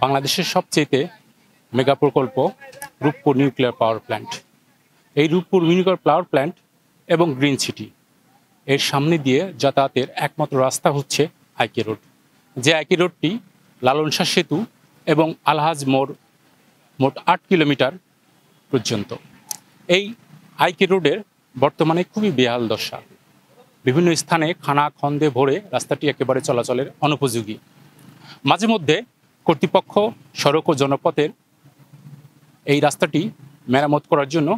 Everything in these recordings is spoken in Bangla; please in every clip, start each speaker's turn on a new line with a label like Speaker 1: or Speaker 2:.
Speaker 1: বাংলাদেশের সবচেয়ে মেগা প্রকল্প রূপপুর নিউক্লিয়ার পাওয়ার প্ল্যান্ট। এই রূপপুর নিউক্লিয়ার পাওয়ার প্ল্যান্ট এবং গ্রিন সিটি এর সামনে দিয়ে যাতায়াতের একমাত্র রাস্তা হচ্ছে আইকে রোড, যে আইকে রোডটি লালন শাহ সেতু এবং আলহাজ মোড় মোট ৮ কিলোমিটার পর্যন্ত। এই আইকে রোডের বর্তমানে খুবই বেহাল দশা। বিভিন্ন স্থানে খানা খন্দে ভরে রাস্তাটি একেবারে চলাচলের অনুপযোগী। মাঝে মধ্যে কর্তৃপক্ষ সড়ক ও জনপথের এই রাস্তাটি মেরামত করার জন্য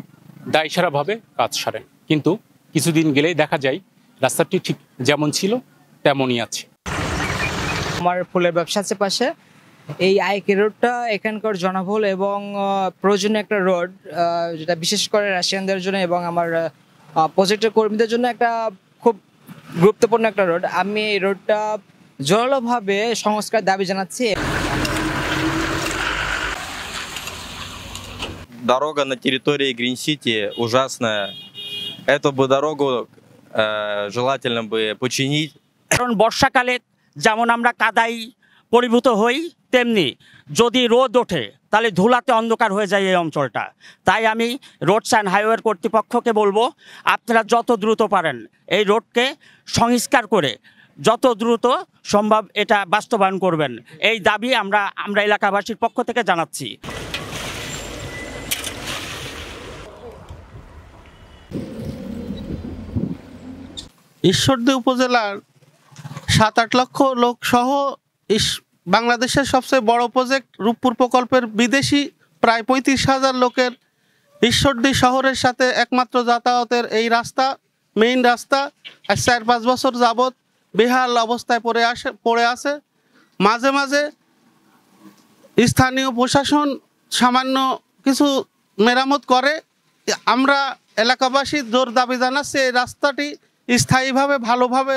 Speaker 1: দায়সারাভাবে কাজ সারেন, কিন্তু কিছুদিন গেলেই দেখা যায় রাস্তাটি ঠিক যেমন ছিল তেমনই আছে।
Speaker 2: আমার ফুলের ব্যবসা আছে পাশে। এই আইকে রোডটা এখানকার জনবহুল এবং প্রয়োজনীয় একটা রোড, যেটা বিশেষ করে রাশিয়ানদের জন্য এবং আমার প্রজেক্টের কর্মীদের জন্য একটা খুব গুরুত্বপূর্ণ একটা রোড। আমি এই রোডটা জোরালোভাবে সংস্কার দাবি জানাচ্ছি।
Speaker 3: Дорога на территории Грин-Сити ужасная. Эту бы дорогу желательно бы починить.
Speaker 4: কারণ বর্ষাকালে যেমন আমরা কাদাই পরিভূত হই, তেমনি যদি রোদ ওঠে তাহলে ধুলাতে অন্ধকার হয়ে যায় এই অঞ্চলটা। তাই আমি রোডস অ্যান্ড হাইওয়ে কর্তৃপক্ষকে বলবো, আপনারা যত দ্রুত পারেন এই রোডকে সংস্কার করে যত দ্রুত সম্ভব এটা বাস্তবায়ন করবেন। এই দাবি আমরা এলাকাবাসীর পক্ষ থেকে জানাচ্ছি।
Speaker 5: ঈশ্বরদী উপজেলার ৭-৮ লক্ষ লোক সহ বাংলাদেশের সবচেয়ে বড় প্রজেক্ট রূপপুর প্রকল্পের বিদেশি প্রায় ৩৫,০০০ লোকের ঈশ্বরদী শহরের সাথে একমাত্র যাতায়াতের এই রাস্তা, মেইন রাস্তা, ৪-৫ বছর যাবৎ বেহাল অবস্থায় পড়ে আছে। মাঝে মাঝে স্থানীয় প্রশাসন সামান্য কিছু মেরামত করে। আমরা এলাকাবাসী জোর দাবি জানাচ্ছি এই রাস্তাটি স্থায়ীভাবে ভালোভাবে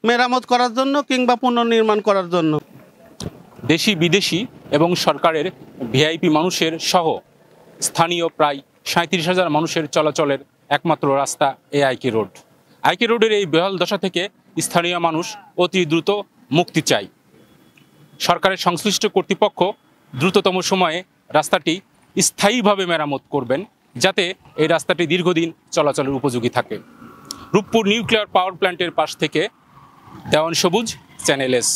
Speaker 5: মেরামত করার জন্য কিংবা পুনর্নির্মাণ করার জন্য।
Speaker 1: দেশি বিদেশি এবং সরকারের ভিআইপি মানুষের সহ স্থানীয় প্রায় ৩৭,০০০ মানুষের চলাচলের একমাত্র রাস্তা এই আইকে রোড। আইকে রোডের এই বেহাল দশা থেকে স্থানীয় মানুষ অতি দ্রুত মুক্তি চায়। সরকারের সংশ্লিষ্ট কর্তৃপক্ষ দ্রুততম সময়ে রাস্তাটি স্থায়ীভাবে মেরামত করবেন, যাতে এই রাস্তাটি দীর্ঘদিন চলাচলের উপযোগী থাকে। রূপপুর নিউক্লিয়ার পাওয়ার প্ল্যান্টের পাশ থেকে দেওয়ান সবুজ, চ্যানেল এস।